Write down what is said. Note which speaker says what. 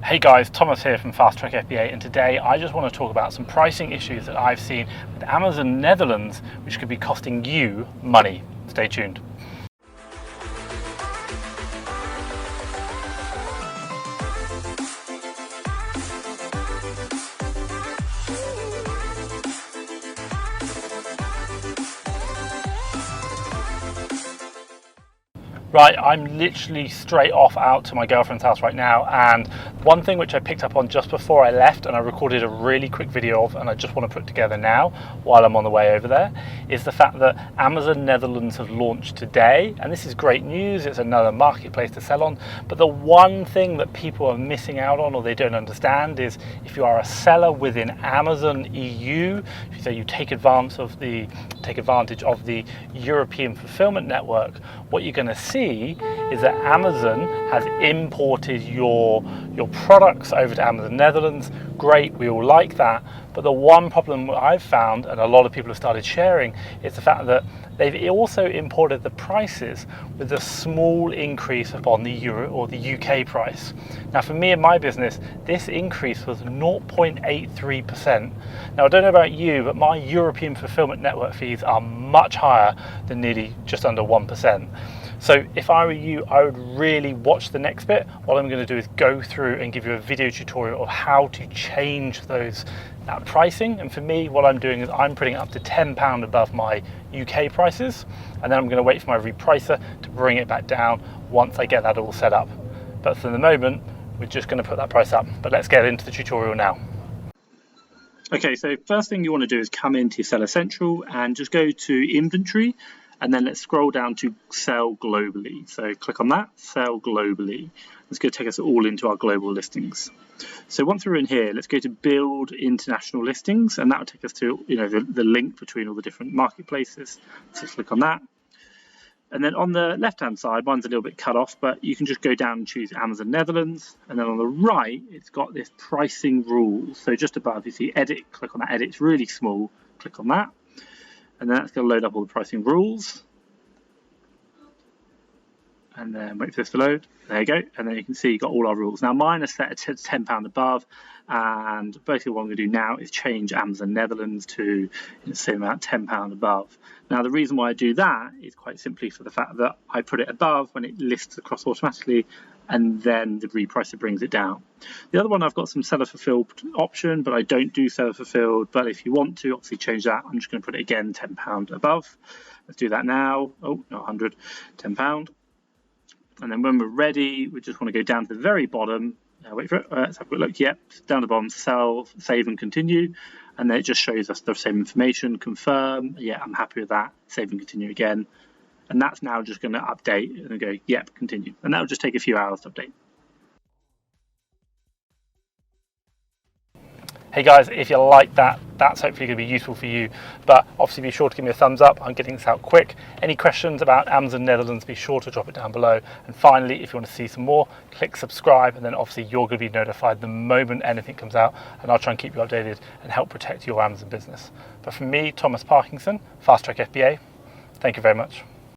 Speaker 1: Hey guys, Thomas here from FastTrackFBA, and today I just want to talk about some pricing issues that I've seen with Amazon Netherlands which could be costing you money. Stay tuned. Right, I'm literally straight off out to my girlfriend's house right now, and one thing which I picked up on just before I left, and I recorded a really quick video of, and I just want to put together now while I'm on the way over there, is the fact that Amazon Netherlands have launched today, and this is great news. It's another marketplace to sell on, but the one thing that people are missing out on or they don't understand is if you are a seller within Amazon EU, so you take advantage of the European fulfillment network, what you're going to see is that Amazon has imported your products over to Amazon Netherlands. Great, we all like that, but the one problem I've found, and a lot of people have started sharing, is the fact that they've also imported the prices with a small increase upon the Euro or the UK price. Now for me and my business, this increase was 0.83%. Now I don't know about you, but my European fulfillment network fees are much higher than nearly just under 1%. So if I were you, I would really watch the next bit. What I'm going to do is go through and give you a video tutorial of how to change that pricing. And for me, what I'm doing is I'm putting it up to £10 above my UK prices, and then I'm going to wait for my repricer to bring it back down once I get that all set up. But for the moment, we're just going to put that price up. But let's get into the tutorial now. Okay, so first thing you want to do is come into Seller Central and just go to Inventory, and then let's scroll down to Sell Globally. So click on that, Sell Globally. It's going to take us all into our global listings. So once we're in here, let's go to Build International Listings, and that will take us to the link between all the different marketplaces. So click on that. And then on the left-hand side, mine's a little bit cut off, but you can just go down and choose Amazon Netherlands. And then on the right, it's got this pricing rules. So just above, you see Edit, click on that Edit. It's really small, click on that. And then that's going to load up all the pricing rules. And then wait for this to load. There you go. And then you can see you've got all our rules. Now mine are set to £10 above. And basically what I'm going to do now is change Amazon Netherlands to the same amount, £10 above. Now the reason why I do that is quite simply for the fact that I put it above when it lists across automatically, and then the repricer brings it down. The other one, I've got some seller fulfilled option, but I don't do seller fulfilled. But if you want to obviously change that, I'm just going to put it again £10 above. Let's do that now. Oh, not 100, £10. And then when we're ready, we just want to go down to the very bottom. Wait for it. Let's have a quick look. Yep, down the bottom, sell, save and continue. And then it just shows us the same information, confirm. Yeah, I'm happy with that. Save and continue again. And that's now just going to update and go, yep, continue. And that'll just take a few hours to update. Hey guys, if you like that, that's hopefully going to be useful for you. But obviously be sure to give me a thumbs up. I'm getting this out quick. Any questions about Amazon Netherlands, be sure to drop it down below. And finally, if you want to see some more, click subscribe, and then obviously you're going to be notified the moment anything comes out, and I'll try and keep you updated and help protect your Amazon business. But from me, Thomas Parkinson, FastTrackFBA, thank you very much.